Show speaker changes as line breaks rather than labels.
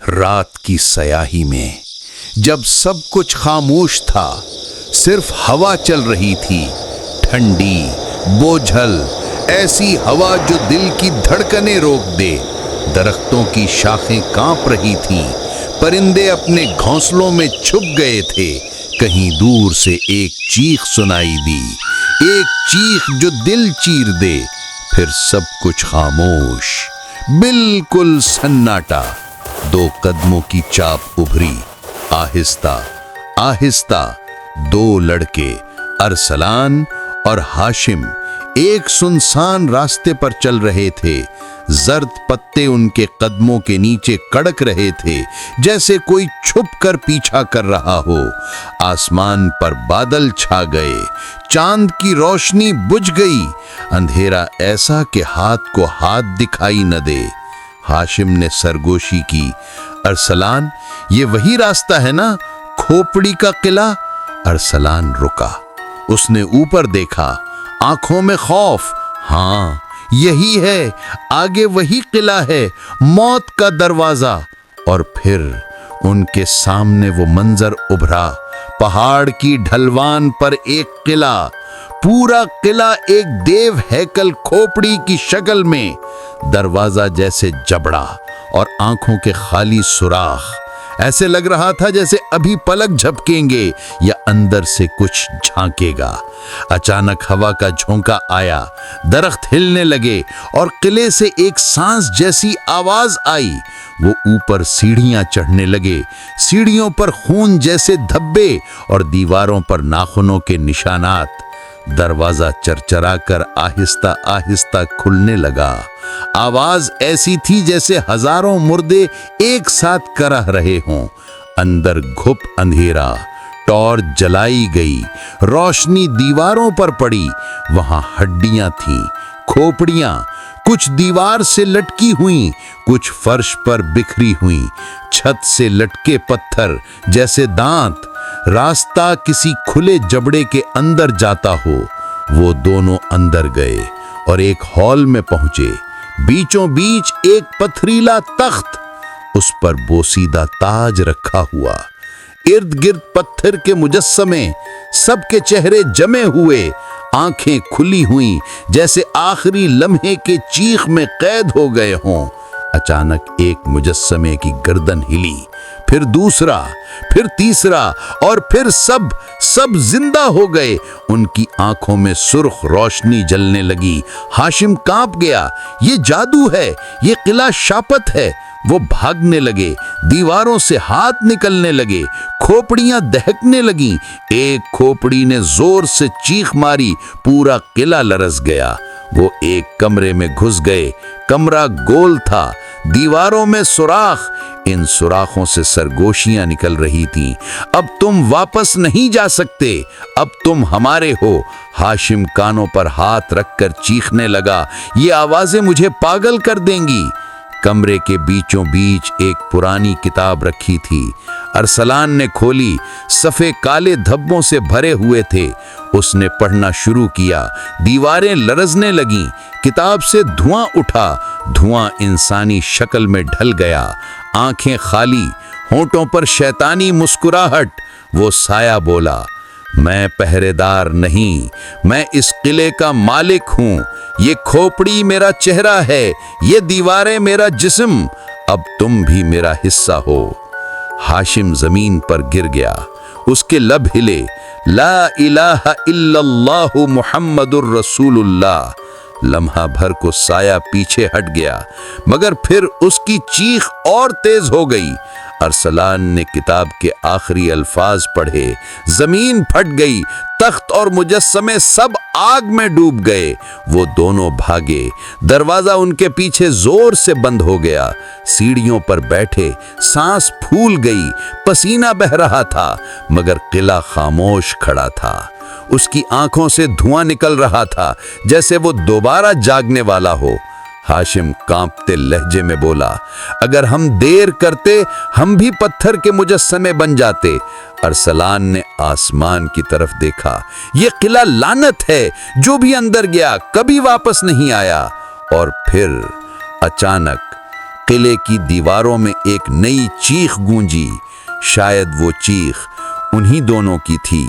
रात की स्याही में जब सब कुछ खामोश था, सिर्फ हवा चल रही थी, ठंडी, बोझल, ऐसी हवा जो दिल की धड़कनें रोक दे। दरख्तों की शाखें कांप रही थीं, परिंदे अपने घोंसलों में छुप गए थे। कहीं दूर से एक चीख सुनाई दी, एक चीख जो दिल चीर दे। फिर सब कुछ खामोश, बिल्कुल सन्नाटा। दो कदमों की चाप उभरी, आहिस्ता आहिस्ता। दो लड़के, अरसलान और हाशिम, एक सुनसान रास्ते पर चल रहे थे। जर्द पत्ते उनके कदमों के नीचे कड़क रहे थे, जैसे कोई छुप कर पीछा कर रहा हो। आसमान पर बादल छा गए, चांद की रोशनी बुझ गई, अंधेरा ऐसा कि हाथ को हाथ दिखाई न दे। हाशिम ने सरगोशी की, अरसलान, ये वही रास्ता है ना, खोपड़ी का किला? अरसलान रुका, उसने ऊपर देखा, आंखों में खौफ। हाँ, यही है, आगे वही किला है, मौत का दरवाजा। और फिर उनके सामने वो मंजर उभरा, पहाड़ की ढलवान पर एक किला, पूरा किला एक देव हैकल खोपड़ी की शक्ल में। दरवाजा जैसे जबड़ा और आंखों के खाली सुराख। ऐसे लग रहा था जैसे अभी पलक झपकेंगे या अंदर से कुछ झांकेगा। अचानक हवा का झोंका आया, दरख्त हिलने लगे और किले से एक सांस जैसी आवाज आई। वो ऊपर सीढ़ियां चढ़ने लगे, सीढ़ियों पर खून जैसे धब्बे और दीवारों पर नाखूनों के निशानात। दरवाजा चरचराकर आहिस्ता आहिस्ता खुलने लगा। आवाज ऐसी थी जैसे हजारों मुर्दे एक साथ करह रहे हों। अंदर घुप अंधेरा, टॉर्च जलाई गई, रोशनी दीवारों पर पड़ी। वहां हड्डियां थीं, खोपड़ियां, कुछ दीवार से लटकी हुई, कुछ फर्श पर बिखरी हुई। छत से लटके पत्थर जैसे दांत। रास्ता किसी खुले जबड़े के अंदर जाता हो। वो दोनों अंदर गए और एक हॉल में पहुंचे। बीचों बीच एक पथरीला तख्त, उस पर बोसीदा ताज रखा हुआ। इर्द गिर्द पत्थर के मुजस्समे, सबके चेहरे जमे हुए, आंखें खुली हुई जैसे आखिरी लम्हे के चीख में कैद हो गए हों। अचानक एक मुजस्समे की गर्दन हिली, फिर दूसरा, फिर तीसरा और फिर सब जिंदा हो गए। उनकी आंखों में सुर्ख रोशनी जलने लगी। हाशिम कांप गया, ये जादू है, ये किला शापत है। वो भागने लगे, दीवारों से हाथ निकलने लगे, खोपड़ियां दहकने लगीं। एक खोपड़ी ने जोर से चीख मारी, पूरा किला लरस गया। वो एक कमरे में घुस गए। कमरा गोल था, दीवारों में सुराख, इन सुराखों से सरगोशियां निकल रही थीं। अब तुम वापस नहीं जा सकते, अब तुम हमारे हो। हाशिम कानों पर हाथ रखकर चीखने लगा, ये आवाजें मुझे पागल कर देंगी। कमरे के बीचों बीच एक पुरानी किताब रखी थी। अरसलान ने खोली, सफ़े काले धब्बों से भरे हुए थे। उसने पढ़ना शुरू किया, दीवारें लरजने लगीं, किताब से धुआं उठा। धुआं इंसानी शक्ल में ढल गया, आंखें खाली, होंठों पर शैतानी मुस्कुराहट। वो साया बोला, मैं पहरेदार नहीं, मैं इस किले का मालिक हूँ। ये खोपड़ी मेरा चेहरा है, ये दीवारें मेरा जिस्म। अब तुम भी मेरा हिस्सा हो। हाशिम जमीन पर गिर गया, उसके लब हिले, ला इलाहा इल्लल्लाहु मुहम्मदुर रसूलुल्लाह। लम्हा भर को साया पीछे हट गया, मगर फिर उसकी चीख और तेज हो गई। अरसलान ने किताब के आखिरी अल्फाज पढ़े, जमीन फट गई, तख्त और मुजस्समे सब आग में डूब गए। वो दोनों भागे, दरवाजा उनके पीछे जोर से बंद हो गया। सीढ़ियों पर बैठे, सांस फूल गई, पसीना बह रहा था, मगर किला खामोश खड़ा था। उसकी आंखों से धुआं निकल रहा था, जैसे वो दोबारा जागने वाला हो। हाशिम कांपते लहजे में बोला, अगर हम देर करते हम भी पत्थर के मुजस्समे बन जाते। अरसलान ने आसमान की तरफ देखा, ये किला लानत है, जो भी अंदर गया कभी वापस नहीं आया। और फिर अचानक قلعے کی دیواروں میں ایک نئی چیخ گونجی، شاید وہ چیخ انہی دونوں کی تھی۔